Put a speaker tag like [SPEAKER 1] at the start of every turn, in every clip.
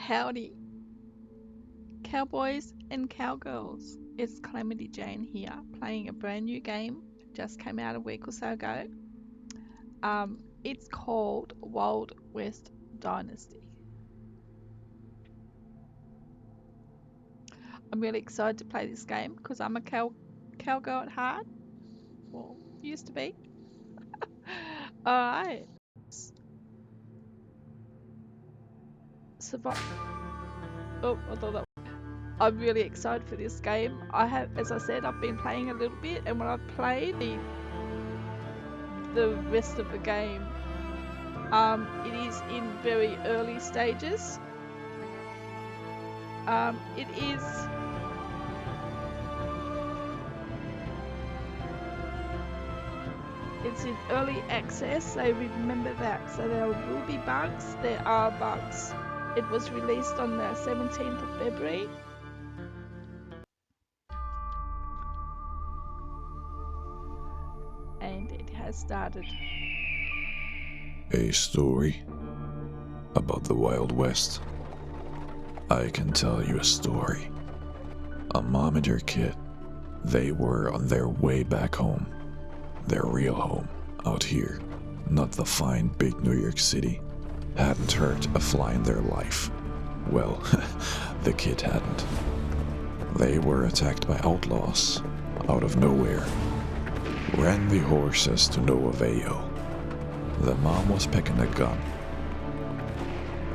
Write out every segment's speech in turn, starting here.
[SPEAKER 1] Howdy, cowboys and cowgirls. It's Calamity Jane here, playing a brand new game. Just came out a week or so ago. It's called Wild West Dynasty. I'm really excited to play this game because I'm a cowgirl at heart. Well, used to be. Alright. Survive. Oh, I thought that. I'm really excited for this game. As I said, I've been playing a little bit, and when I've played the rest of the game, it is in very early stages. It's in early access, so remember that. So there will be bugs. There are bugs. It was released on the 17th of February. And it has started.
[SPEAKER 2] A story about the Wild West. I can tell you a story. A mom and her kid, they were on their way back home. Their real home, out here. Not the fine big New York City. Hadn't hurt a fly in their life. Well, the kid hadn't. They were attacked by outlaws, out of nowhere. Ran the horses to no avail. The mom was packing a gun.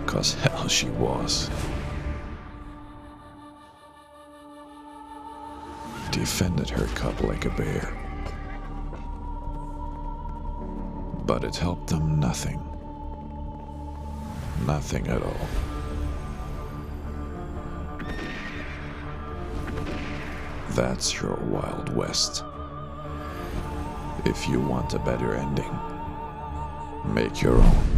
[SPEAKER 2] 'Cause hell she was. Defended her cub like a bear. But it helped them nothing. Nothing at all. That's your Wild West. If you want a better ending, make your own.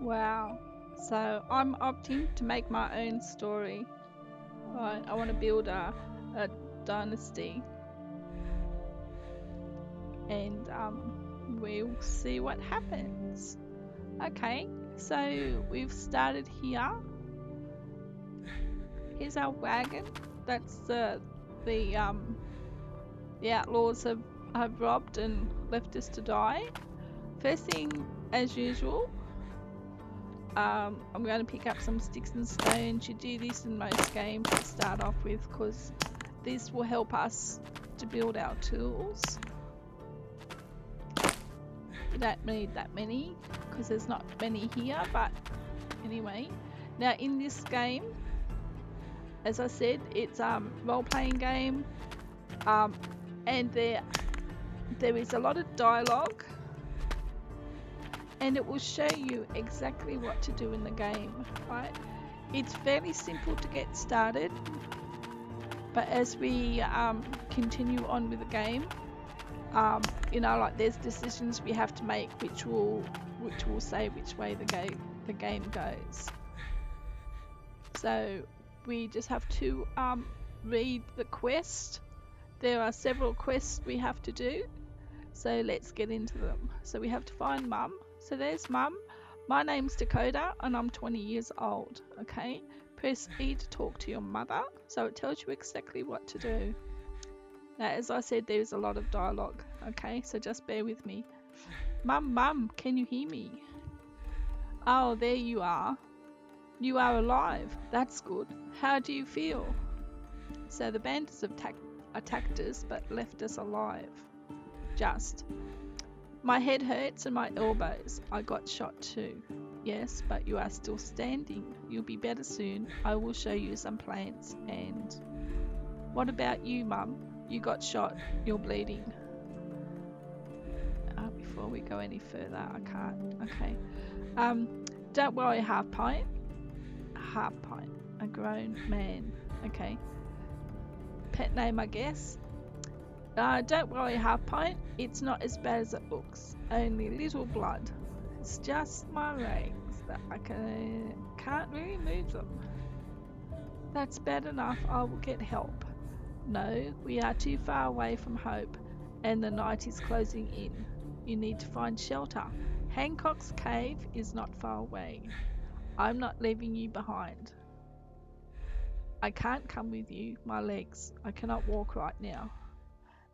[SPEAKER 1] Wow. So I'm opting to make my own story. Right, I want to build a dynasty. And we'll see what happens. Okay, so we've started here. Here's our wagon. That's the outlaws have robbed and left us to die. First thing, as usual, I'm going to pick up some sticks and stones. You do this in most games to start off with because this will help us to build our tools. You don't need that many because there's not many here, but anyway. Now in this game, as I said, it's a role-playing game, and there is a lot of dialogue, and it will show you exactly what to do in the game, right? It's fairly simple to get started, but as we continue on with the game, you know, like there's decisions we have to make which will say which way the game goes. So we just have to read the quest. There are several quests we have to do, so let's get into them. So we have to find Mum. So there's Mum. My name's Dakota and I'm 20 years old. Okay, press E to talk to your mother, so it tells you exactly what to do. Now, as I said, there's a lot of dialogue. Okay, so just bear with me. Mum, can you hear me? Oh, there you are. You are alive. That's good. How do you feel? So the bandits have attacked us but left us alive. Just. My head hurts and my elbows. I got shot too. Yes, but you are still standing. You'll be better soon. I will show you some plants. And what about you, Mum? You got shot. You're bleeding. Before we go any further, I can't. Okay. Don't worry, half pint. A grown man. Okay. Pet name, I guess. Don't worry, Half Pint. It's not as bad as it looks. Only little blood. It's just my legs that I can't really move them. That's bad enough. I will get help. No, we are too far away from hope, and the night is closing in. You need to find shelter. Hancock's cave is not far away. I'm not leaving you behind. I can't come with you. My legs. I cannot walk right now.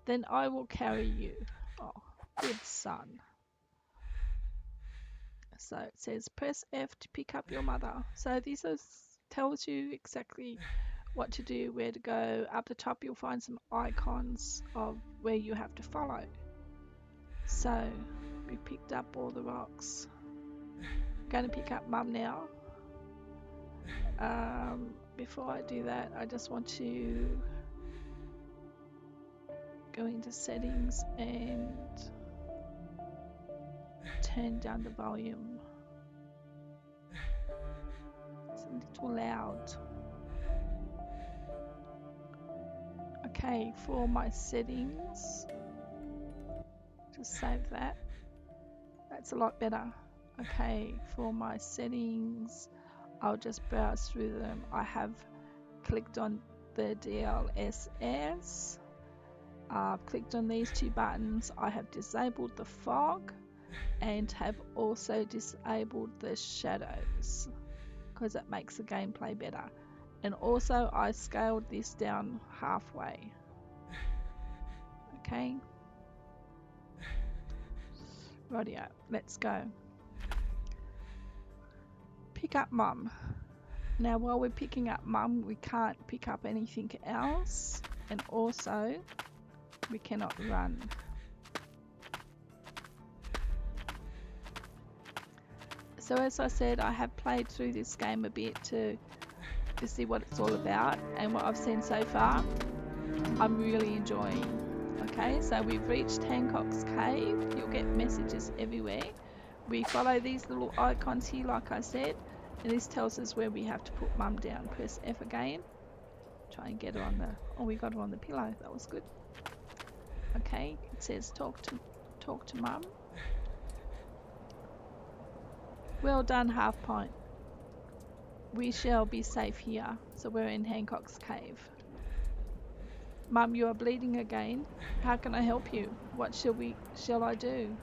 [SPEAKER 1] Then I will carry you. Oh, good son. So it says press F to pick up your mother. So this tells you exactly what to do, where to go. Up the top you'll find some icons of where you have to follow. So we picked up all the rocks. Going to pick up Mum now. Before I do that, I just want to go into settings and turn down the volume. It's a little loud. Okay, for my settings, just save that. That's a lot better. Okay, for my settings, I'll just browse through them. I have clicked on the DLSS. I've clicked on these two buttons. I have disabled the fog and have also disabled the shadows because it makes the gameplay better. And also I scaled this down halfway. Okay. Rightio, let's go. Pick up Mum. Now while we're picking up Mum, we can't pick up anything else, and also we cannot run. So as I said, I have played through this game a bit to see what it's all about, and what I've seen so far, I'm really enjoying. Okay, so we've reached Hancock's cave. You'll get messages everywhere. We follow these little icons here, like I said, and this tells us where we have to put Mum down. Press F again. Try and get her on the... Oh, we got her on the pillow. That was good. Okay, it says talk to Mum. Well done, Half Pint. We shall be safe here. So we're in Hancock's cave. Mum, you are bleeding again. How can I help you? What shall I do?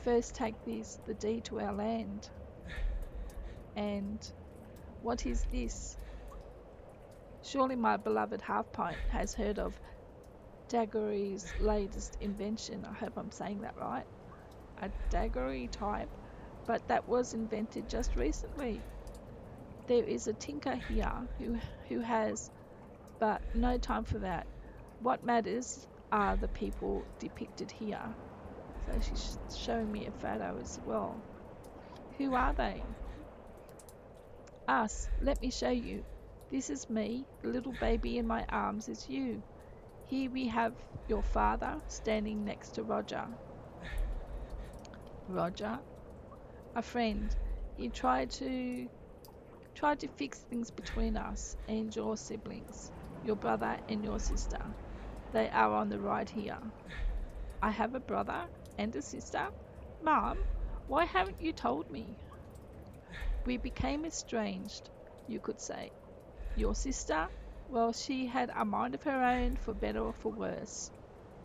[SPEAKER 1] First take the deed to our land. And what is this? Surely my beloved Half Pint has heard of Daggery's latest invention. I hope I'm saying that right. A Daggery type, but that was invented just recently. There is a tinker here who has, but no time for that. What matters are the people depicted here. So she's showing me a photo as well. Who are they? Us. Let me show you. This is me. The little baby in my arms is you. Here we have your father standing next to Roger. Roger? A friend. He tried to fix things between us and your siblings, your brother and your sister. They are on the right here. I have a brother and a sister. Mum, why haven't you told me? We became estranged, you could say. Your sister, well, she had a mind of her own, for better or for worse.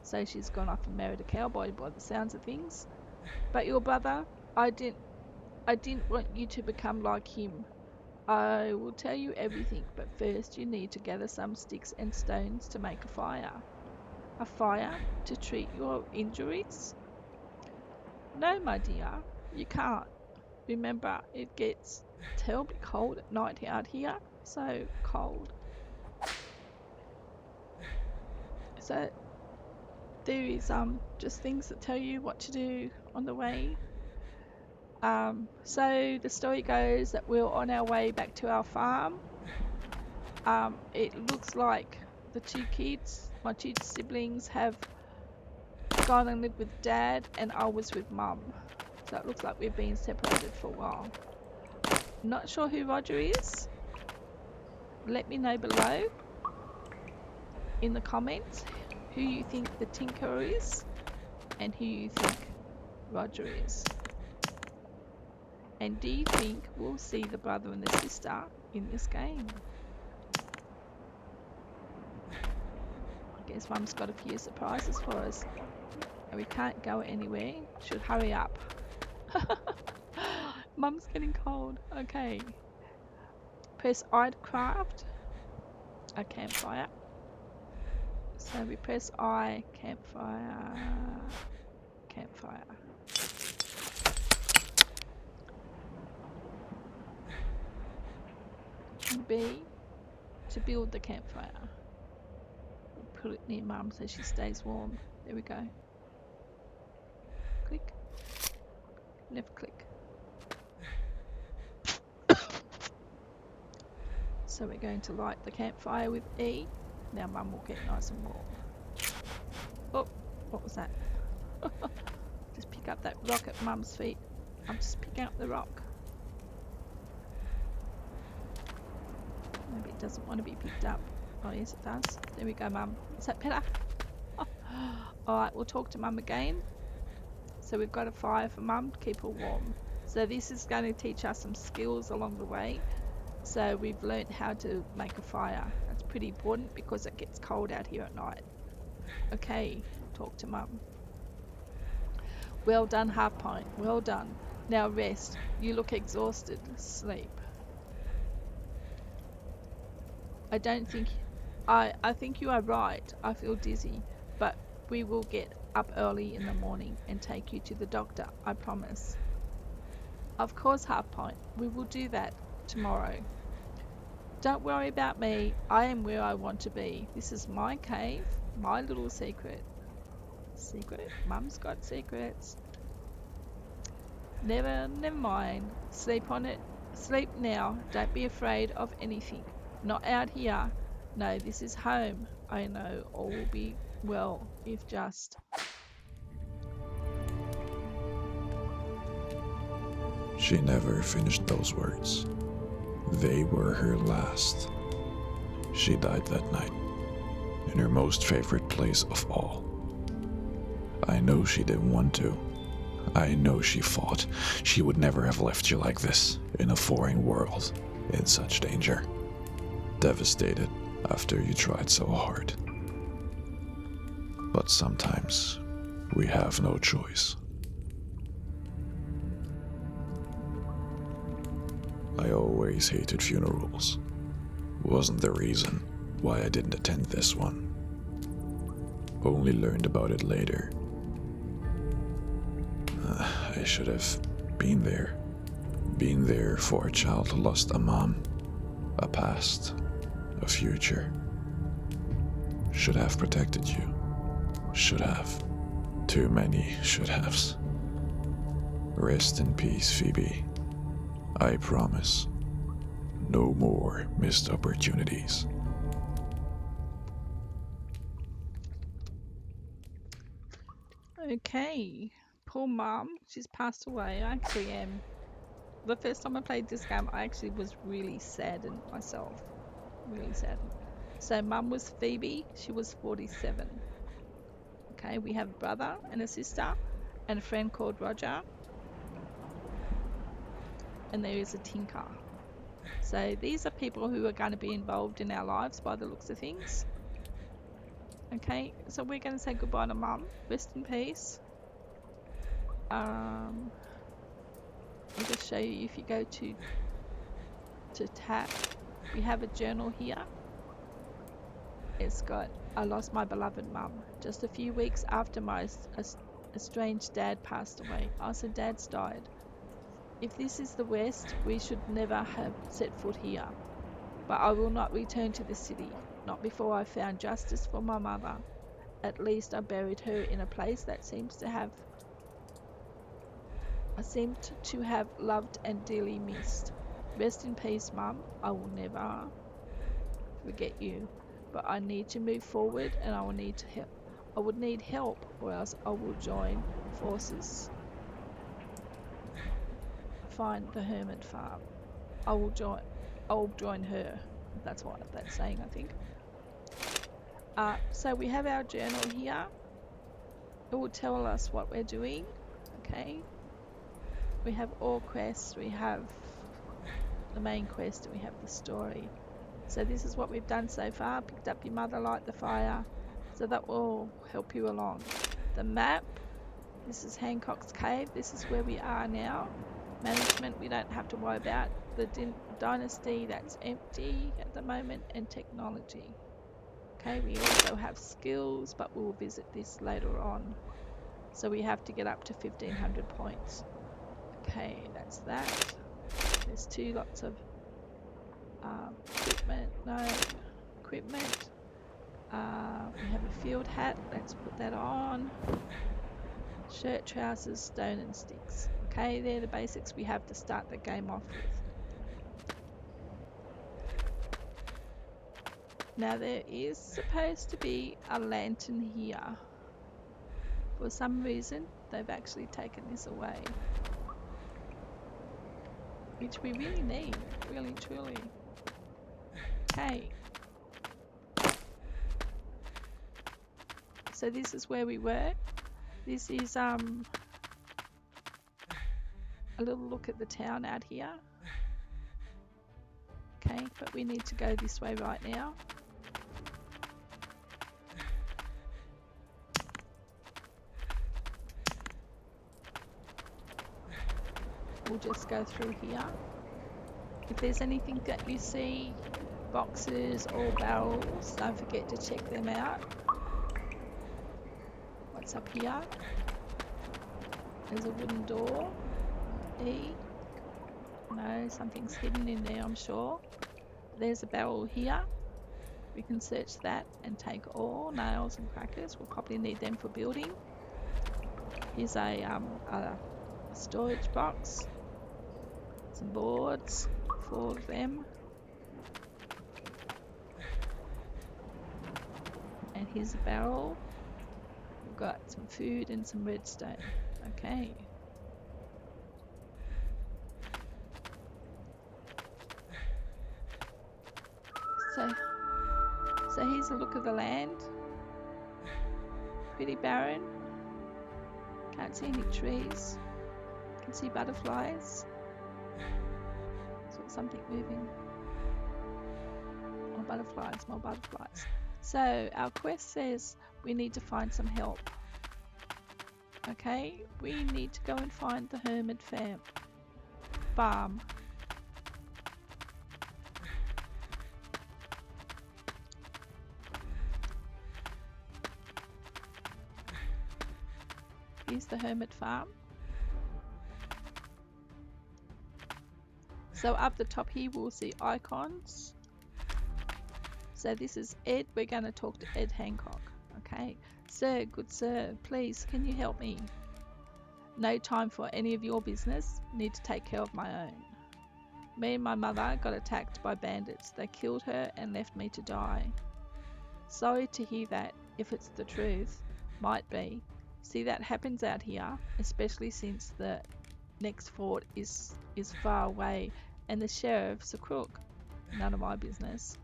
[SPEAKER 1] So she's gone off and married a cowboy by the sounds of things. But your brother, I didn't want you to become like him. I will tell you everything, but first you need to gather some sticks and stones to make a fire. A fire to treat your injuries? No, my dear, you can't. Remember, it gets terribly cold at night out here. So cold. So there is just things that tell you what to do on the way. So the story goes that we're on our way back to our farm. It looks like the two kids, my two siblings, have gone and lived with Dad, and I was with Mum. So it looks like we've been separated for a while. Not sure who Roger is. Let me know below in the comments who you think the Tinker is and who you think Roger is. And do you think we'll see the brother and the sister in this game? I guess Mum's got a few surprises for us. And we can't go anywhere. Should hurry up. Mum's getting cold. Okay. Press I to craft a campfire. So we press I, campfire, campfire. And B, to build the campfire. We'll put it near Mum so she stays warm. There we go. Click. Left click. So we're going to light the campfire with E. Now Mum will get nice and warm. Oh, what was that? Just pick up that rock at Mum's feet. I'm just picking up the rock. Maybe it doesn't want to be picked up. Oh yes it does. There we go Mum. Is that better? Alright, we'll talk to Mum again. So we've got a fire for Mum to keep her warm. So this is going to teach us some skills along the way. So we've learnt how to make a fire. That's pretty important because it gets cold out here at night. Okay, talk to Mum. Well done, half pint. Well done. Now rest. You look exhausted. Sleep. I think you are right. I feel dizzy. But we will get up early in the morning and take you to the doctor. I promise. Of course, half pint. We will do that tomorrow. Don't worry about me. I am where I want to be. This is my cave, my little secret. Secret? Mum's got secrets. Never mind. Sleep on it. Sleep now. Don't be afraid of anything. Not out here. No, this is home. I know all will be well if just...
[SPEAKER 2] She never finished those words. They were her last. She died that night, in her most favorite place of all. I know she didn't want to. I know she fought. She would never have left you like this, in a foreign world, in such danger. Devastated after you tried so hard. But sometimes, we have no choice. I always hated funerals. Wasn't the reason why I didn't attend this one. Only learned about it later. I should have been there. Been there for a child who lost a mom, a past, a future. Should have protected you. Should have. Too many should haves. Rest in peace, Phoebe. I promise. No more missed opportunities.
[SPEAKER 1] Okay. Poor Mum. She's passed away. I actually am. The first time I played this game, I actually was really saddened myself. Really saddened. So Mum was Phoebe. She was 47. Okay, we have a brother and a sister and a friend called Roger. And there is a Tinker. So these are people who are going to be involved in our lives by the looks of things. Okay, so we're going to say goodbye to Mum. Rest in peace. I'll just show you if you go to tab. We have a journal here. It's got, I lost my beloved Mum just a few weeks after my estranged dad passed away. I said Dad's died. If this is the West, we should never have set foot here. But I will not return to the city, not before I found justice for my mother. At least I buried her in a place that I seemed to have loved and dearly missed. Rest in peace, Mum. I will never forget you. But I need to move forward and I will need to help. I would need help or else I will join forces. Find the hermit farm. I'll join her. That's what that's saying, I think. So we have our journal here. It will tell us what we're doing. Okay. We have all quests. We have the main quest and we have the story. So this is what we've done so far. Picked up your mother, light the fire. So that will help you along. The map. This is Hancock's Cave. This is where we are now. Management, we don't have to worry about. The dynasty, that's empty at the moment. And technology. Okay, we also have skills, but we'll visit this later on. So we have to get up to 1500 points. Okay, that's that. There's two lots of equipment. No, equipment. We have a field hat. Let's put that on. Shirt, trousers, stone and sticks. Okay, they're the basics we have to start the game off with. Now there is supposed to be a lantern here. For some reason, they've actually taken this away. Which we really need, really truly. Okay. So this is where we were. This is a little look at the town out here. Okay, but we need to go this way right now. We'll just go through here. If there's anything that you see, boxes or barrels, don't forget to check them out. What's up here? There's a wooden door. E. No, something's hidden in there, I'm sure. There's a barrel here. We can search that and take ore, nails and crackers. We'll probably need them for building. Here's a storage box. Some boards, 4 of them. And here's a barrel. We've got some food and some redstone. Okay. So here's a look of the land. Pretty barren. Can't see any trees. Can see butterflies. Saw something moving. More butterflies, more butterflies. So our quest says we need to find some help. Okay, we need to go and find the hermit farm. Here's the hermit farm. So up the top here we'll see icons. So this is Ed. We're going to talk to Ed Hancock. Okay. Sir, good sir, please can you help me? No time for any of your business. Need to take care of my own. Me and my mother got attacked by bandits. They killed her and left me to die. Sorry to hear that, if it's the truth. Might be. See, that happens out here, especially since the next fort is far away and the sheriff's a crook. None of my business.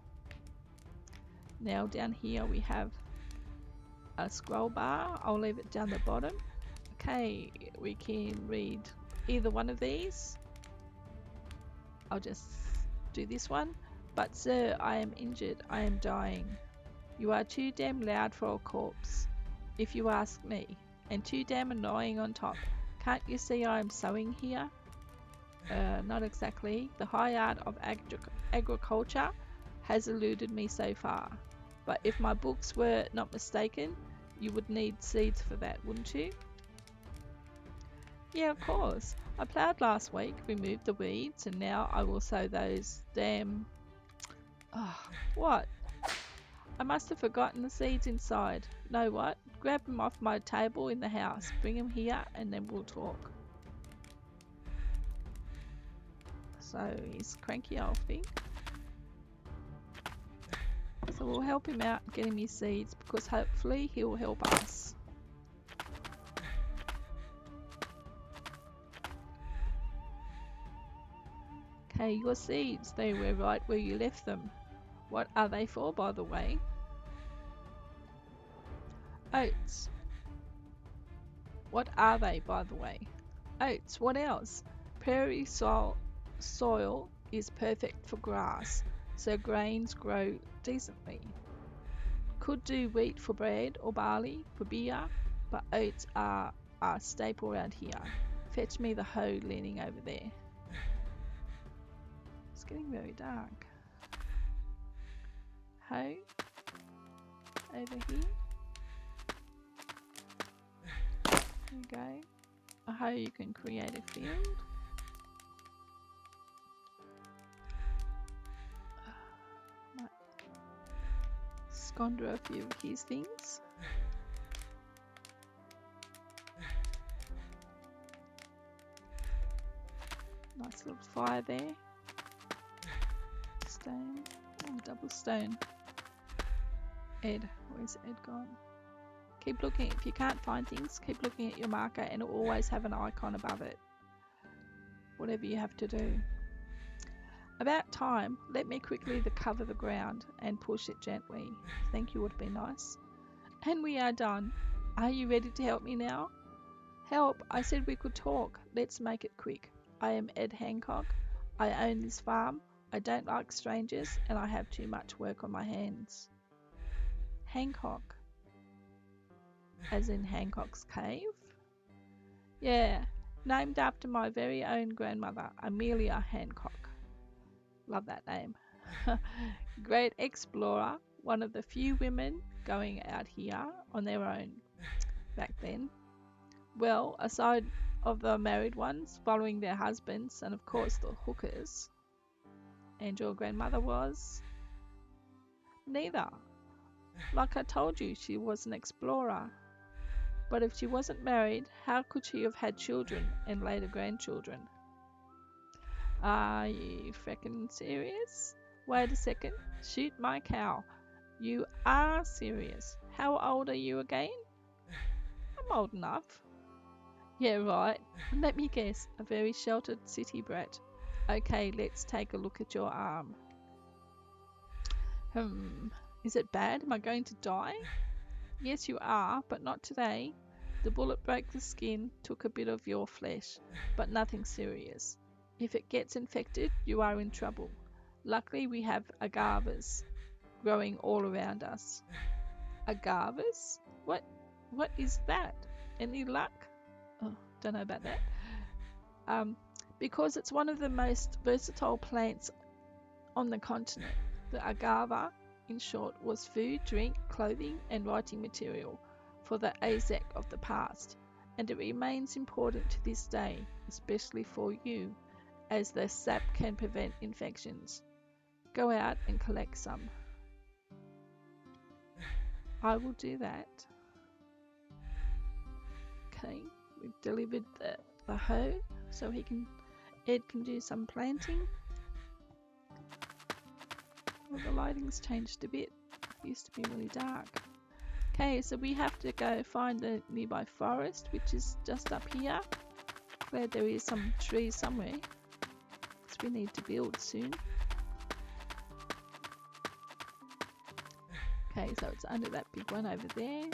[SPEAKER 1] Now down here we have a scroll bar. I'll leave it down the bottom. Okay, we can read either one of these. I'll just do this one. But sir, I am injured. I am dying. You are too damn loud for a corpse, if you ask me, and too damn annoying on top. Can't you see I am sewing here? Not exactly. The high art of agriculture has eluded me so far. But if my books were not mistaken, you would need seeds for that, wouldn't you? Yeah, of course. I ploughed last week, removed the weeds, and now I will sow those damn... Oh, what? I must have forgotten the seeds inside. Know what? Grab them off my table in the house. Bring them here and then we'll talk. So he's cranky, I think. So we'll help him out and get him his seeds because hopefully he'll help us. Okay, your seeds, they were right where you left them. What are they for, by the way? Oats. What are they, by the way? Oats. What else? Prairie soil is perfect for grass, so grains grow decently. Could do wheat for bread or barley for beer, but oats are a staple around here. Fetch me the hoe leaning over there. It's getting very dark. Hoe over here. There you go. A hoe, you can create a field. Might squander a few of his things. Nice little fire there. Stone. Oh, double stone. Ed. Where's Ed gone? Keep looking. If you can't find things, keep looking at your marker and it'll always have an icon above it. Whatever you have to do. About time. Let me quickly cover the ground and push it gently. Thank you would be nice. And we are done. Are you ready to help me now? Help. I said we could talk. Let's make it quick. I am Ed Hancock. I own this farm. I don't like strangers and I have too much work on my hands. Hancock. As in Hancock's cave? Yeah, named after my very own grandmother, Amelia Hancock. Love that name. Great explorer, one of the few women going out here on their own back then. Well, aside of the married ones following their husbands and of course the hookers. And your grandmother was? Neither. Like I told you, she was an explorer. But if she wasn't married, how could she have had children and later grandchildren? Are you frickin' serious? Wait a second. Shoot my cow. You are serious. How old are you again? I'm old enough. Yeah, right. Let me guess. A very sheltered city brat. Okay, let's take a look at your arm. Is it bad? Am I going to die? Yes, you are, but not today. The bullet broke the skin, took a bit of your flesh, but nothing serious. If it gets infected, you are in trouble. Luckily, we have agavas growing all around us. Agavas? What is that? Any luck? Oh, don't know about that. Because it's one of the most versatile plants on the continent. The agava, in short, was food, drink, clothing, and writing material for the Aztec of the past, and it remains important to this day, especially for you, as the sap can prevent infections. Go out and collect some. I will do that. Okay, we've delivered the hoe, so Ed can do some planting. Well, the lighting's changed a bit. It used to be really dark. Okay, so we have to go find the nearby forest, which is just up here. Glad there is some trees somewhere, because we need to build soon. Okay, so it's under that big one over there.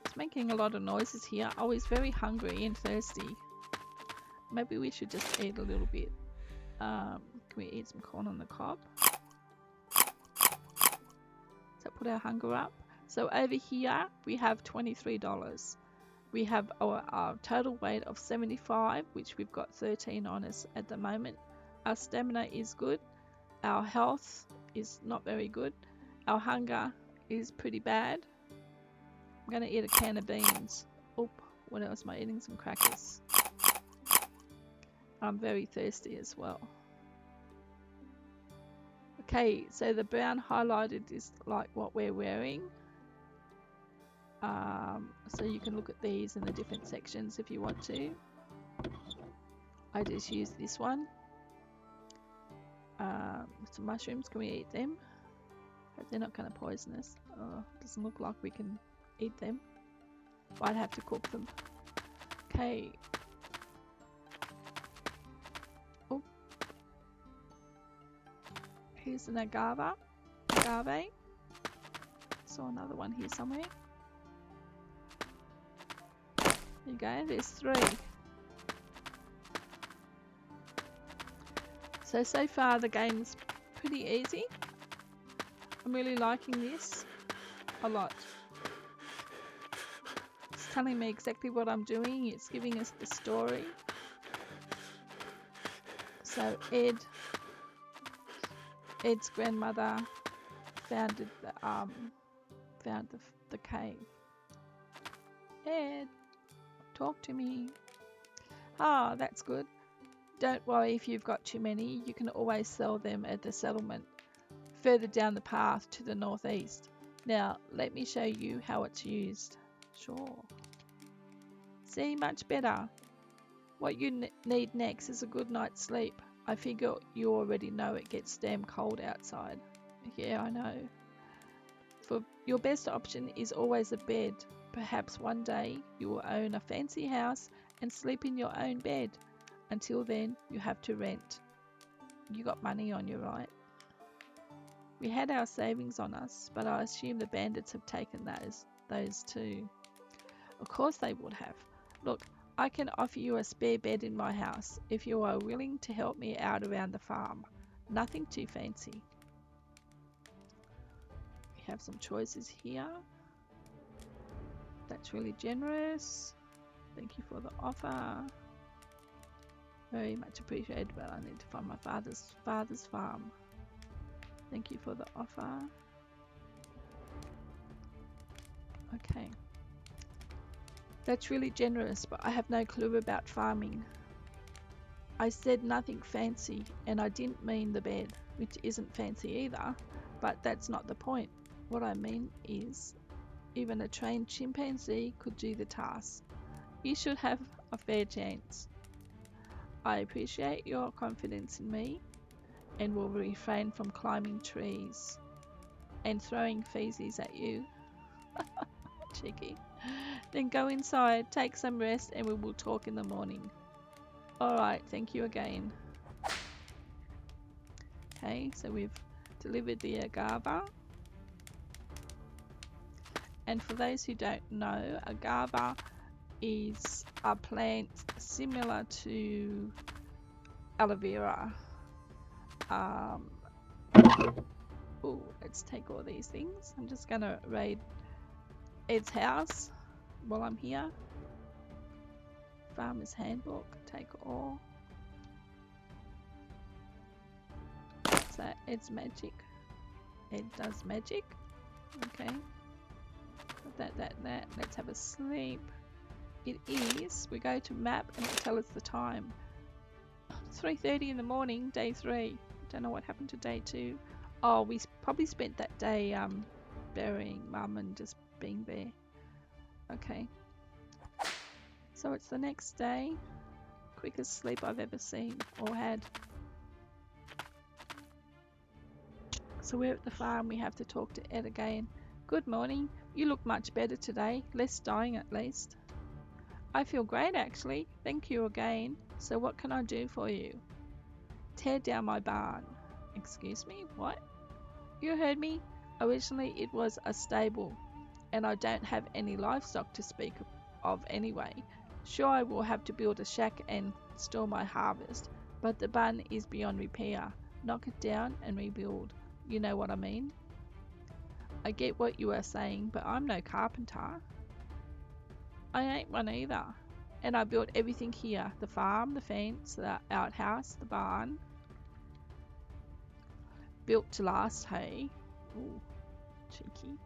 [SPEAKER 1] It's making a lot of noises here. I was very hungry and thirsty. Maybe we should just eat a little bit. Can we eat some corn on the cob? Does that put our hunger up? So over here we have $23. We have our total weight of 75, which we've got 13 on us at the moment. Our stamina is good. Our health is not very good. Our hunger is pretty bad. I'm going to eat a can of beans. Oh, what else am I eating? Some crackers. I'm very thirsty as well. Okay, so the brown highlighted is like what we're wearing. So you can look at these in the different sections if you want to. I just use this one. Some mushrooms, can we eat them? Hope they're not kind of poisonous. Oh, doesn't look like we can eat them. Might have to cook them. Okay. Oh. Here's an agave. Saw another one here somewhere. There you go, there's 3. So far the game's pretty easy. I'm really liking this a lot. It's telling me exactly what I'm doing. It's giving us the story. So Ed's grandmother found the cave. Ed, talk to me. Ah, that's good. Don't worry if you've got too many. You can always sell them at the settlement further down the path to the northeast. Now, let me show you how it's used. Sure. See, much better. What you need next is a good night's sleep. I figure you already know it gets damn cold outside. Yeah, I know. For your best option is always a bed. Perhaps one day you will own a fancy house and sleep in your own bed. Until then, you have to rent. You got money on you, right? We had our savings on us, but I assume the bandits have taken those too. Of course they would have. Look, I can offer you a spare bed in my house if you are willing to help me out around the farm. Nothing too fancy. We have some choices here. That's really generous. Thank you for the offer. Very much appreciated, but I need to find my father's farm. Thank you for the offer. Okay. That's really generous, but I have no clue about farming. I said nothing fancy, and I didn't mean the bed, which isn't fancy either, but that's not the point. What I mean is, even a trained chimpanzee could do the task. You should have a fair chance. I appreciate your confidence in me, and will refrain from climbing trees and throwing feces at you. Cheeky. Then go inside, take some rest, and we will talk in the morning. Alright, thank you again. Okay, so we've delivered the agava. And for those who don't know, agava is a plant similar to aloe vera. Ooh, let's take all these things. I'm just gonna raid Ed's house while I'm here. Farmer's handbook, take all. So Ed's magic. Ed does magic. Okay. That. Let's have a sleep. It is. We go to map and it'll tell us the time. 3:30 in the morning, day 3. Don't know what happened to day 2. Oh, we probably spent that day burying Mum and just being there. Okay. So it's the next day. Quickest sleep I've ever seen or had. So we're at the farm. We have to talk to Ed again. Good morning. You look much better today. Less dying at least. I feel great actually. Thank you again. So what can I do for you? Tear down my barn. Excuse me? What? You heard me. Originally it was a stable, and I don't have any livestock to speak of anyway. Sure, I will have to build a shack and store my harvest, but the barn is beyond repair. Knock it down and rebuild. You know what I mean? I get what you are saying, but I'm no carpenter. I ain't one either. And I built everything here. The farm, the fence, the outhouse, the barn. Built to last, hey? Ooh, cheeky.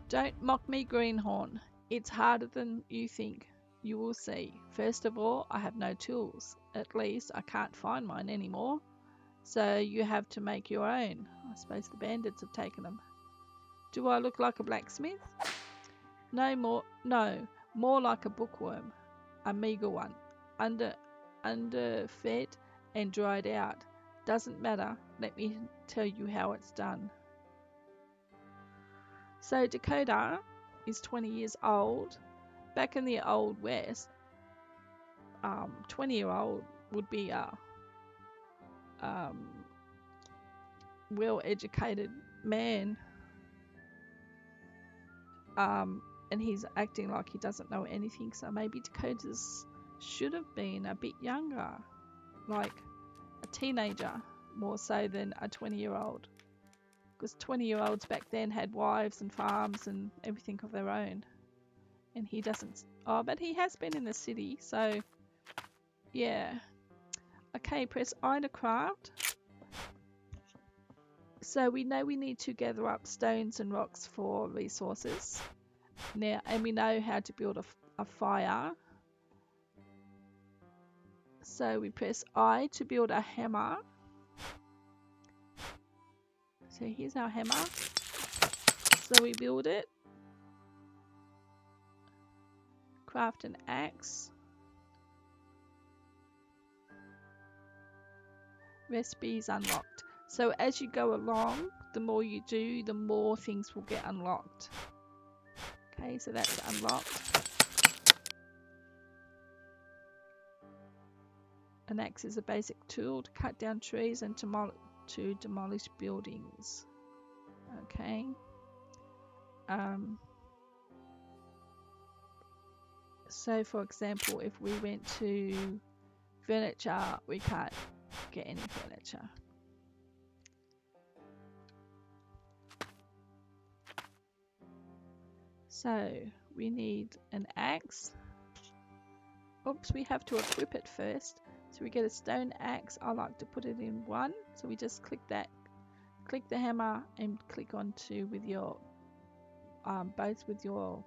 [SPEAKER 1] Don't mock me, greenhorn. It's harder than you think. You will see. First of all, I have no tools. At least I can't find mine anymore. So you have to make your own. I suppose the bandits have taken them. Do I look like a blacksmith? No, more like a bookworm. A meager one. Underfed and dried out. Doesn't matter. Let me tell you how it's done. So Dakota is 20 years old. Back in the Old West, 20-year-old would be a well-educated man. and he's acting like he doesn't know anything. So maybe Dakota's should have been a bit younger, like a teenager, more so than a 20-year-old. Because 20-year-olds back then had wives and farms and everything of their own. And he doesn't. Oh, but he has been in the city, so yeah. Okay, press I to craft. So we know we need to gather up stones and rocks for resources. Now, and we know how to build a fire. So we press I to build a hammer. So here's our hammer. So we build it. Craft an axe. Recipes unlocked. So as you go along, the more you do, the more things will get unlocked. Okay, so that's unlocked. An axe is a basic tool to cut down trees and to demolish buildings. Okay. So for example, if we went to furniture, we can't get any furniture. So we need an axe. Oops, we have to equip it first. So we get a stone axe. I like to put it in 1. So we just click that, click the hammer and click on 2 with your both with your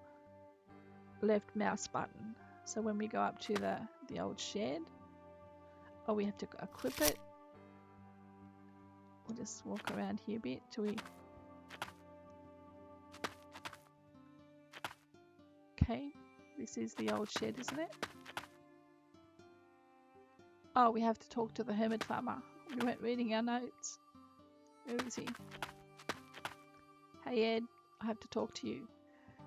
[SPEAKER 1] left mouse button. So when we go up to the old shed, oh, we have to equip it. We'll just walk around here a bit till we. Okay, this is the old shed, isn't it? Oh, we have to talk to the hermit farmer. We weren't reading our notes. Where is he? Hey Ed, I have to talk to you.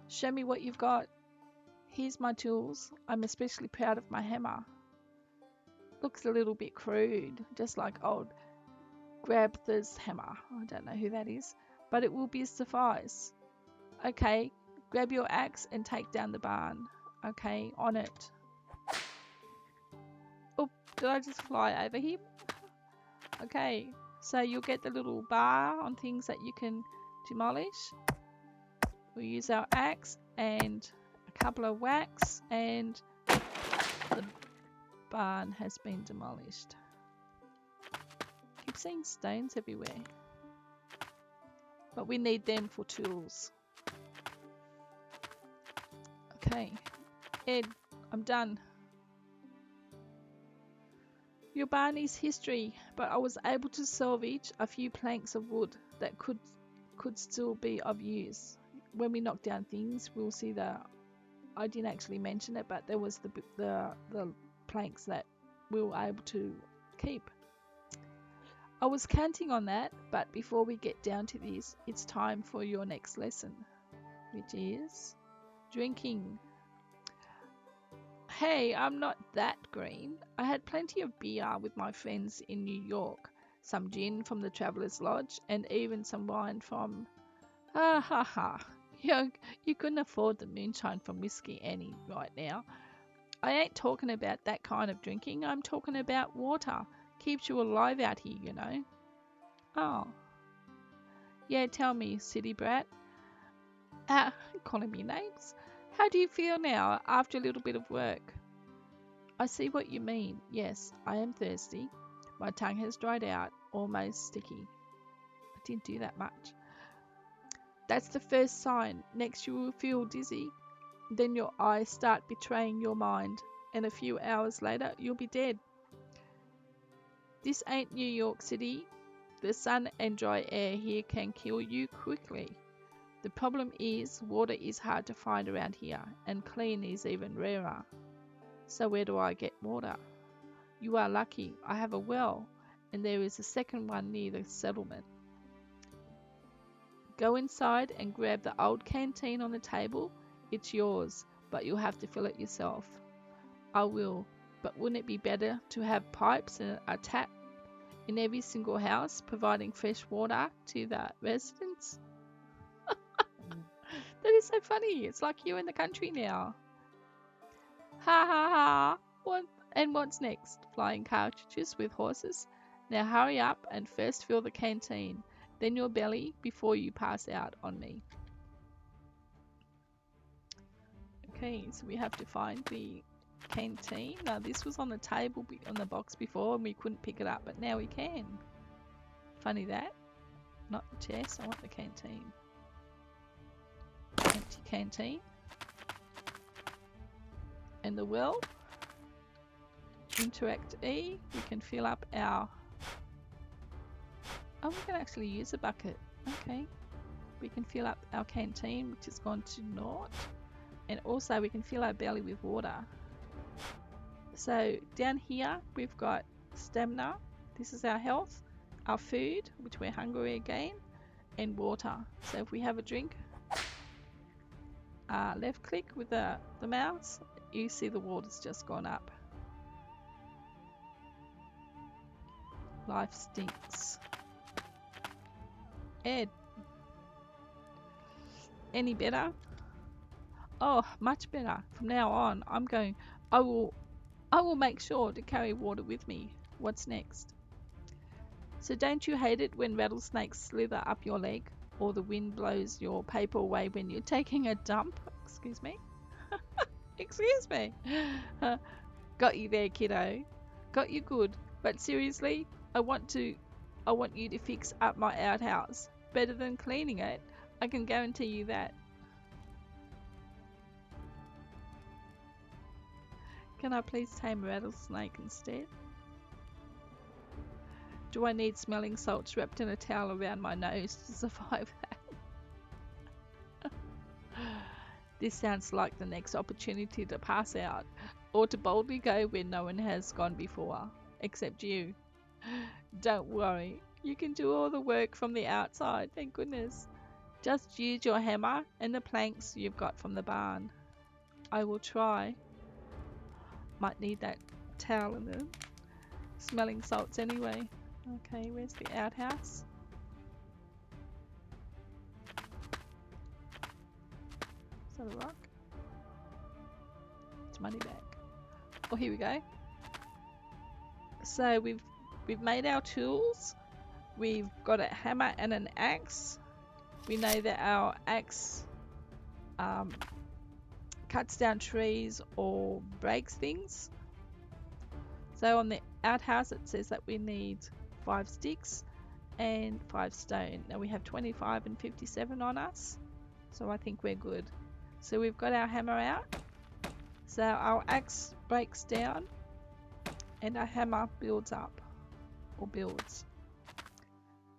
[SPEAKER 1] Show me what you've got. Here's my tools. I'm especially proud of my hammer. Looks a little bit crude, just like old Grabthar's hammer. I don't know who that is, but it will be suffice. Okay, grab your axe and take down the barn. Okay, on it. Oh, did I just fly over him? Okay, so you'll get the little bar on things that you can demolish. We'll use our axe and a couple of whacks and the barn has been demolished. Keep seeing stones everywhere. But we need them for tools. Okay, Ed, I'm done. Your barn is history, but I was able to salvage a few planks of wood that could still be of use. When we knock down things, we'll see I didn't actually mention it, but there was the planks that we were able to keep. I was counting on that, but before we get down to this, it's time for your next lesson, which is drinking. Hey, I'm not that green. I had plenty of beer with my friends in New York, some gin from the Traveller's Lodge, and even some wine from... Ha ha ha. You couldn't afford the moonshine from Whiskey Annie right now. I ain't talking about that kind of drinking. I'm talking about water. Keeps you alive out here, you know. Oh. Yeah, tell me, city brat. Calling me names. How do you feel now after a little bit of work? I see what you mean. Yes, I am thirsty. My tongue has dried out, almost sticky. I didn't do that much. That's the first sign. Next you will feel dizzy. Then your eyes start betraying your mind, and a few hours later you'll be dead. This ain't New York City. The sun and dry air here can kill you quickly. The problem is water is hard to find around here, and clean is even rarer. So where do I get water? You are lucky. I have a well, and there is a second one near the settlement. Go inside and grab the old canteen on the table. It's yours, but you'll have to fill it yourself. I will, but wouldn't it be better to have pipes and a tap in every single house, providing fresh water to the residents? That is so funny. It's like you're in the country now. Ha ha ha. What? And what's next? Flying cartridges with horses? Now hurry up and first fill the canteen, then your belly before you pass out on me. Okay, so we have to find the canteen. Now this was on the table on the box before and we couldn't pick it up, but now we can. Funny that. Not the chest, I want the canteen. Empty canteen. And the well. Interact E. We can fill up our... Oh, we can actually use a bucket. Okay. We can fill up our canteen, which has gone to naught. And also we can fill our belly with water. So down here we've got stamina. This is our health. Our food, which we're hungry again. And water. So if we have a drink, left click with the mouse, you see the water's just gone up. Life stinks. Ed, any better? Oh, much better. From now on, I will make sure to carry water with me. What's next? So don't you hate it when rattlesnakes slither up your leg, or the wind blows your paper away when you're taking a dump? Excuse me. Excuse me. Got you there, kiddo. Got you good. But seriously, I want you to fix up my outhouse. Better than cleaning it. I can guarantee you that. Can I please tame a rattlesnake instead? Do I need smelling salts wrapped in a towel around my nose to survive that? This sounds like the next opportunity to pass out, or to boldly go where no one has gone before, except you. Don't worry, you can do all the work from the outside, thank goodness. Just use your hammer and the planks you've got from the barn. I will try. Might need that towel and the smelling salts anyway. Okay, where's the outhouse? Is that a rock? It's money back. Oh, here we go. So we've made our tools. We've got a hammer and an axe. We know that our axe cuts down trees or breaks things. So on the outhouse it says that we need 5 sticks and 5 stone. Now we have 25 and 57 on us, so I think we're good. So we've got our hammer out. So our axe breaks down and our hammer builds up, or builds.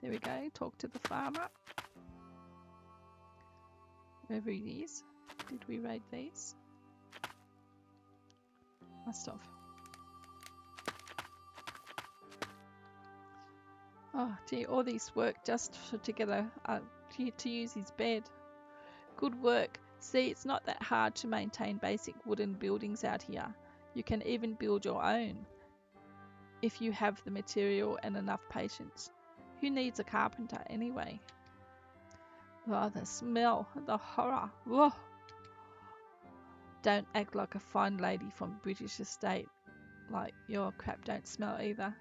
[SPEAKER 1] There we go, talk to the farmer. Wherever it is. Did we raid these? Must have. Oh gee, all this work just to get to use his bed. Good work. See, it's not that hard to maintain basic wooden buildings out here. You can even build your own if you have the material and enough patience. Who needs a carpenter anyway? Oh, the smell, the horror. Whoa. Don't act like a fine lady from British estate. Like your crap don't smell either.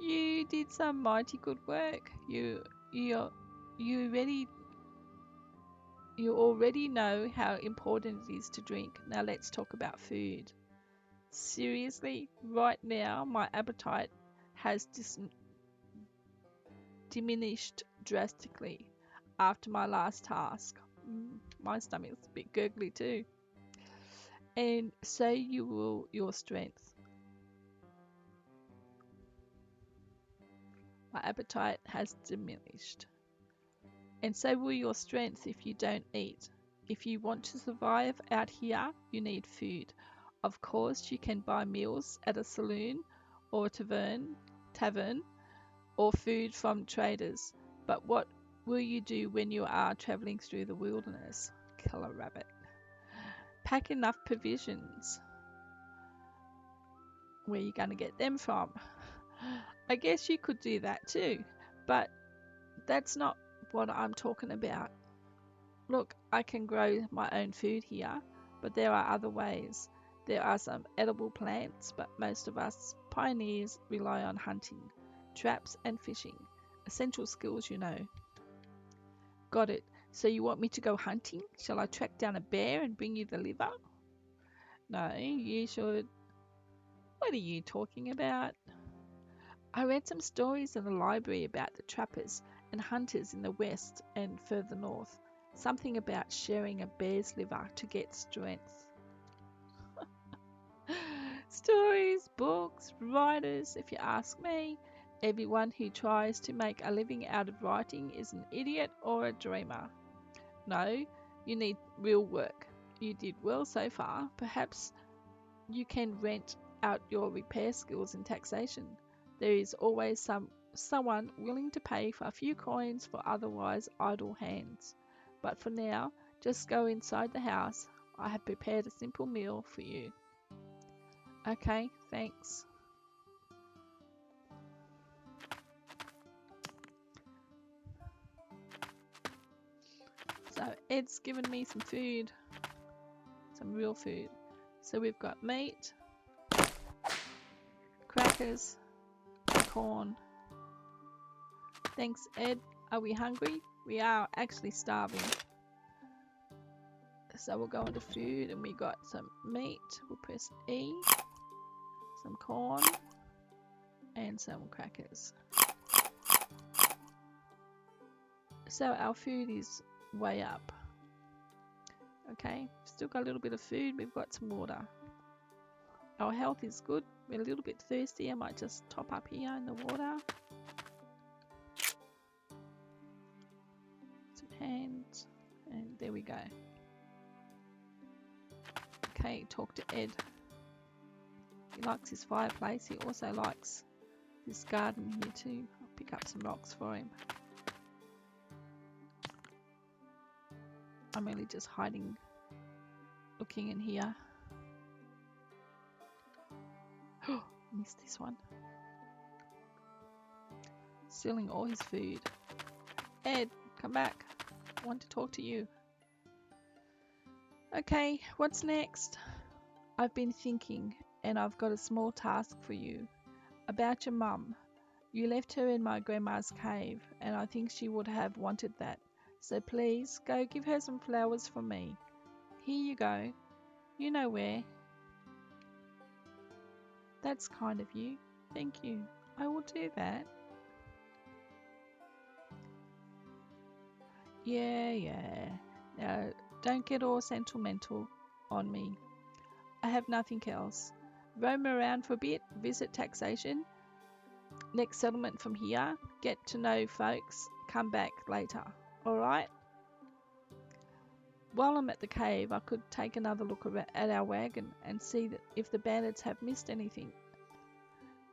[SPEAKER 1] You did some mighty good work. You already know how important it is to drink. Now let's talk about food. Seriously, right now my appetite has diminished drastically after my last task. My stomach's a bit gurgly too. And so you will your strength. My appetite has diminished. And so will your strength if you don't eat. If you want to survive out here, you need food. Of course, you can buy meals at a saloon or a tavern, or food from traders. But what will you do when you are travelling through the wilderness? Kill a rabbit. Pack enough provisions. Where are you going to get them from? I guess you could do that too, but that's not what I'm talking about. Look, I can grow my own food here, but there are other ways. There are some edible plants, but most of us pioneers rely on hunting, traps, and fishing. Essential skills, you know. Got it. So you want me to go hunting? Shall I track down a bear and bring you the liver? No, you should. What are you talking about? I read some stories in the library about the trappers and hunters in the west and further north. Something about sharing a bear's liver to get strength. Stories, books, writers, if you ask me. Everyone who tries to make a living out of writing is an idiot or a dreamer. No, you need real work. You did well so far. Perhaps you can rent out your repair skills in taxation. There is always someone willing to pay for a few coins for otherwise idle hands. But for now, just go inside the house. I have prepared a simple meal for you. Okay, thanks. So Ed's given me some food, some real food. So we've got meat, crackers, corn. Thanks, Ed. Are we hungry? We are actually starving. So we'll go into food and we got some meat. We'll press E, some corn, and some crackers. So our food is way up. Okay, still got a little bit of food. We've got some water. Our health is good. We're a little bit thirsty. I might just top up here in the water. Some hands, and there we go. Okay, talk to Ed. He likes his fireplace. He also likes this garden here too. I'll pick up some rocks for him. I'm really just hiding, looking in here. Oh, missed this one. Stealing all his food. Ed, come back. I want to talk to you. Okay, what's next? I've been thinking, and I've got a small task for you. About your mum. You left her in my grandma's cave, and I think she would have wanted that. So please, go give her some flowers from me. Here you go. You know where. That's kind of you. Thank you. I will do that. Yeah. Now, don't get all sentimental on me. I have nothing else. Roam around for a bit, visit Taxation. Next settlement from here, get to know folks, come back later. Alright? While I'm at the cave, I could take another look at our wagon and see if the bandits have missed anything.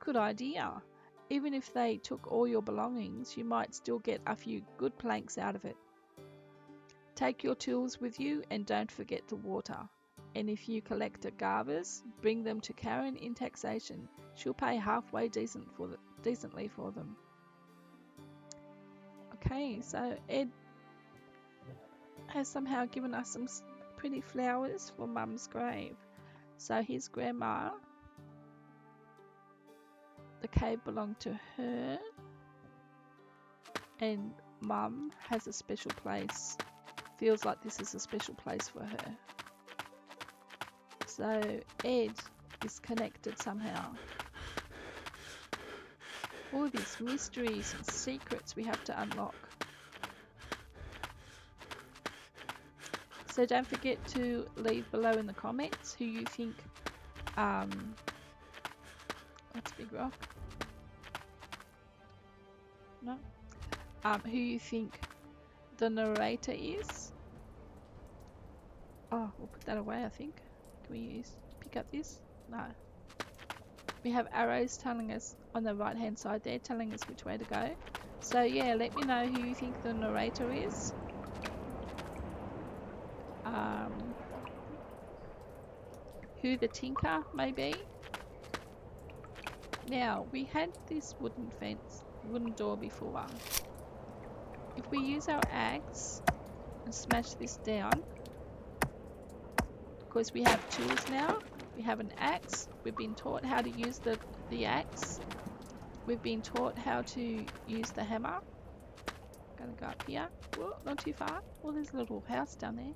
[SPEAKER 1] Good idea. Even if they took all your belongings, you might still get a few good planks out of it. Take your tools with you and don't forget the water. And if you collect agavas, bring them to Karen in Taxation. She'll pay halfway decently for them. Okay, so Ed has somehow given us some pretty flowers for Mum's grave. So his grandma, the cave belonged to her, and Mum has a special place. Feels like this is a special place for her. So Ed is connected somehow. All these mysteries and secrets we have to unlock. So don't forget to leave below in the comments who you think, what's Big Rock? No? Who you think the narrator is. Oh, we'll put that away, I think. Can we pick up this? No. We have arrows telling us on the right hand side there, telling us which way to go. So yeah, let me know who you think the narrator is. Who the tinker may be. Now, we had this wooden door before. If we use our axe and smash this down. Because we have tools now. We have an axe. We've been taught how to use the axe. We've been taught how to use the hammer. Gonna go up here. Whoa, not too far. Oh, there's a little house down there.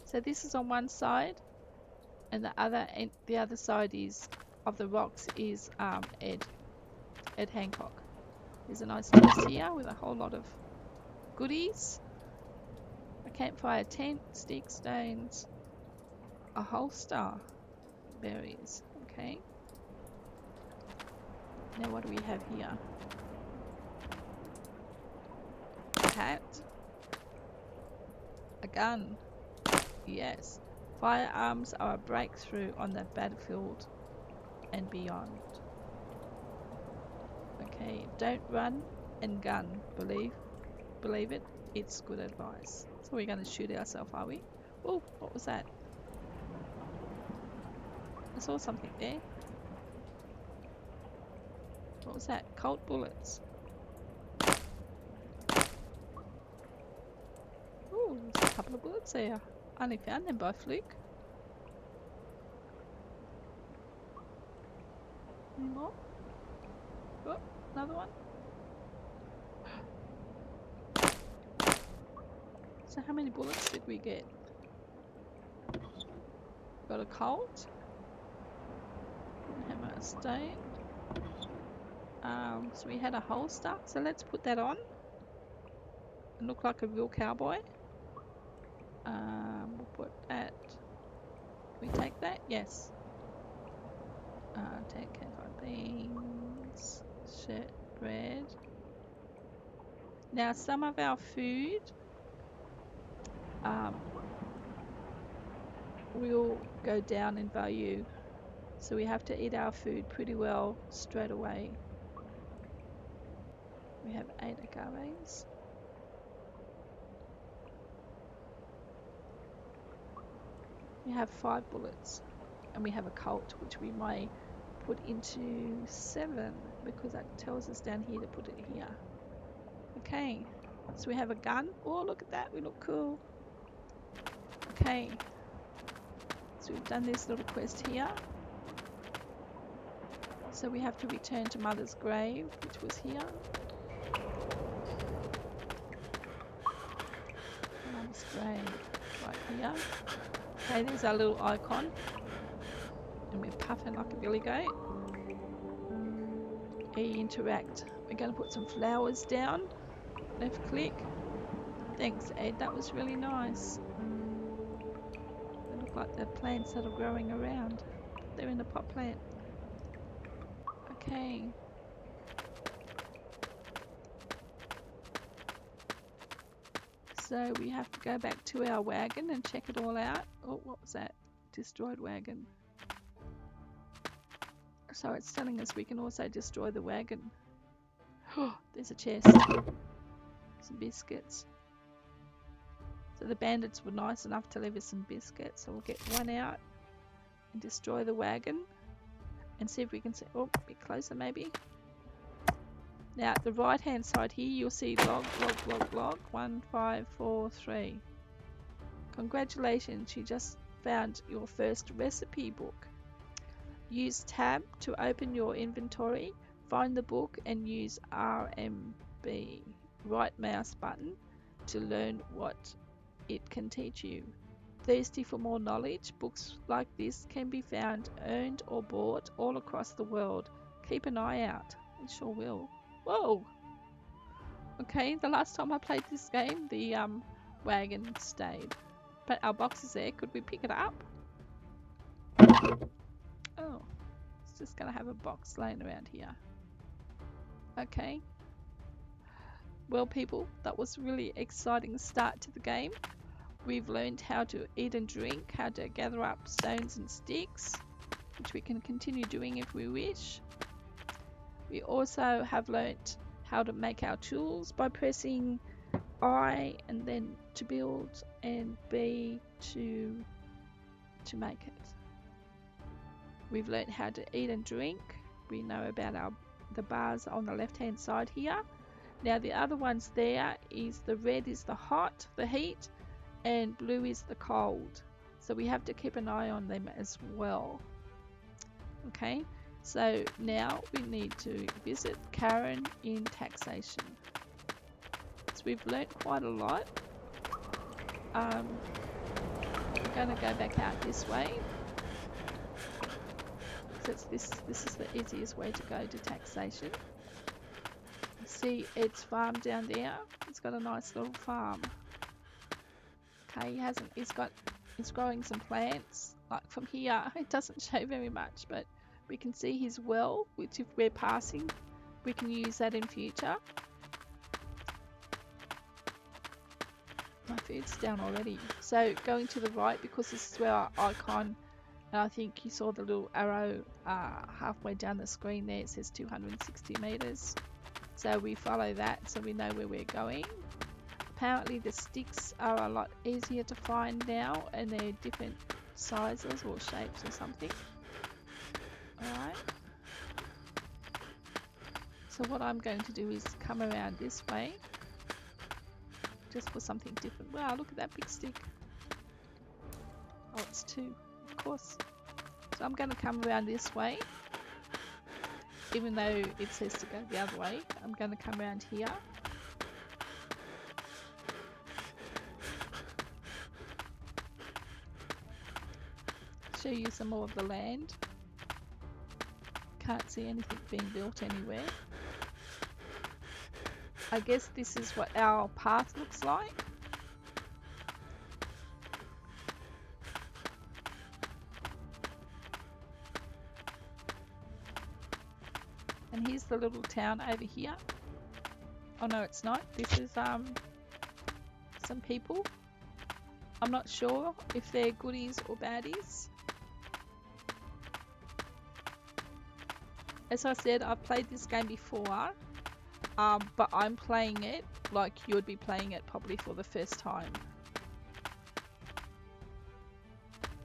[SPEAKER 1] So this is on one side, and the other side is of the rocks is Ed Hancock. There's a nice chest here with a whole lot of goodies. A campfire tent, stick stones, a holster, berries. Okay. Now what do we have here? A hat. A gun. Yes. Firearms are a breakthrough on the battlefield and beyond. Okay, don't run and gun. Believe it, it's good advice. So we're going to shoot ourselves, are we? Oh, what was that? I saw something there. What was that? Colt bullets. Ooh, there's a couple of bullets there. I only found them by fluke. Any more? Oh, another one. So how many bullets did we get? Got a Colt. Hammer, a stone. So we had a holster. So let's put that on and look like a real cowboy. We'll put that. Can we take that? Yes. Take campfire beans, shirt, bread. Now some of our food will go down in value, so we have to eat our food pretty well straight away. We have 8 agaves. We have 5 bullets, and we have a Colt, which we may put into 7 because that tells us down here to put it here. Okay, so we have a gun. Oh, look at that, we look cool. Okay, so we've done this little quest here. So we have to return to Mother's grave, which was here. Mother's grave, right here. Okay, there's our little icon. And we're puffing like a billy goat. Interact. We're going to put some flowers down. Left click. Thanks, Ed. That was really nice. They look like the plants that are growing around. They're in the pot plant. Okay. So we have to go back to our wagon and check it all out. Oh, what was that? Destroyed wagon. So it's telling us we can also destroy the wagon. Oh, there's a chest. Some biscuits. So the bandits were nice enough to leave us some biscuits. So we'll get one out and destroy the wagon. And see if we can see. Oh, a bit closer maybe. Now at the right hand side here you'll see log 1543. Congratulations, you just found your first recipe book. Use tab to open your inventory, find the book and use RMB, right mouse button, to learn what it can teach you. Thirsty for more knowledge? Books like this can be found, earned or bought all across the world. Keep an eye out. I sure will. Whoa! Okay, the last time I played this game, the wagon stayed. But our box is there. Could we pick it up? Oh, it's just gonna have a box laying around here. Okay. Well, people, that was a really exciting start to the game. We've learned how to eat and drink, how to gather up stones and sticks, which we can continue doing if we wish. We also have learnt how to make our tools by pressing I and then to build and B to make it. We've learnt how to eat and drink. We know about the bars on the left hand side here. Now the other ones there is the red is the hot, the heat, and blue is the cold. So we have to keep an eye on them as well. Okay, so now we need to visit Karen in Taxation. So we've learnt quite a lot. I'm going to go back out this way. So this is the easiest way to go to Taxation. See Ed's farm down there. It's got a nice little farm. Okay, he's growing some plants. Like from here, it doesn't show very much, but we can see his well, which if we're passing, we can use that in future. My food's down already. So going to the right, because this is where our icon, and I think you saw the little arrow halfway down the screen there, it says 260 meters. So we follow that so we know where we're going. Apparently the sticks are a lot easier to find now, and they're different sizes or shapes or something. Alright. So what I'm going to do is come around this way, just for something different. Wow, look at that big stick. Oh, it's two, of course. So I'm going to come around this way. Even though it says to go the other way, I'm going to come around here. Show you some more of the land. Can't see anything being built anywhere. I guess this is what our path looks like. And here's the little town over here. Oh no, it's not. This is some people. I'm not sure if they're goodies or baddies. As I said, I've played this game before, but I'm playing it like you would be playing it probably for the first time.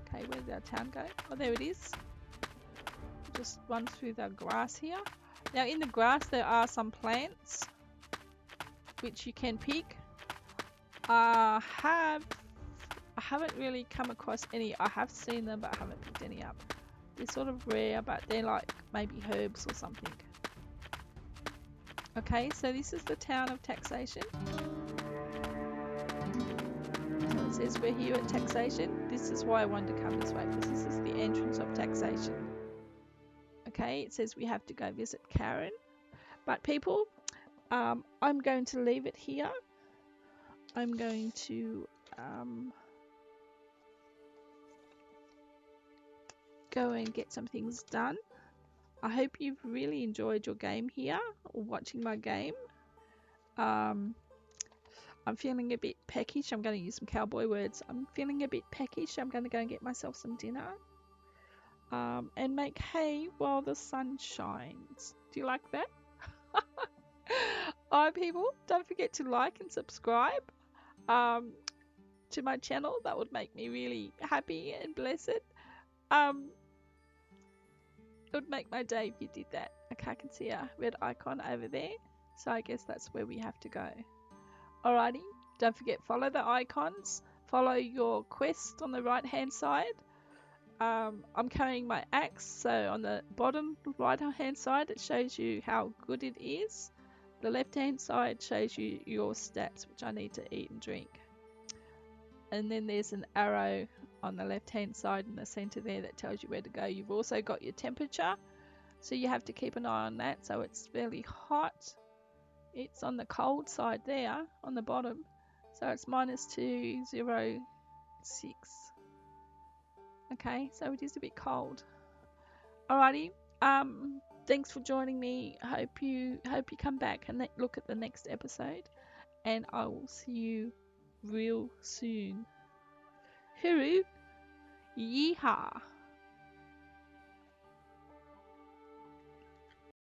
[SPEAKER 1] Okay, where did our town go? Oh, there it is. Just run through the grass here. Now in the grass there are some plants which you can pick. I haven't really come across any. I have seen them but I haven't picked any up. They're sort of rare, but they're like maybe herbs or something. Okay, so this is the town of Taxation. So it says we're here at Taxation. This is why I wanted to come this way, because this is the entrance of Taxation. Okay, it says we have to go visit Karen. But people, I'm going to leave it here. I'm going to go and get some things done. I hope you've really enjoyed your game here, or watching my game. I'm feeling a bit peckish. I'm going to use some cowboy words. I'm feeling a bit peckish. I'm going to go and get myself some dinner. And make hay while the sun shines. Do you like that? Alright people, don't forget to like and subscribe to my channel. That would make me really happy and blessed. It would make my day if you did that. Okay, I can see a red icon over there, so I guess that's where we have to go. Alrighty, don't forget, follow the icons, follow your quest on the right hand side. I'm carrying my axe, so on the bottom right hand side it shows you how good it is. The left hand side shows you your stats, which I need to eat and drink. And then there's an arrow on the left hand side in the center there that tells you where to go. You've also got your temperature, so you have to keep an eye on that. So it's fairly hot. It's on the cold side there on the bottom, so it's -206. Okay, so it is a bit cold. Alrighty, thanks for joining me. Hope you come back and look at the next episode, and I will see you real soon. Hooroo! Yeehaw!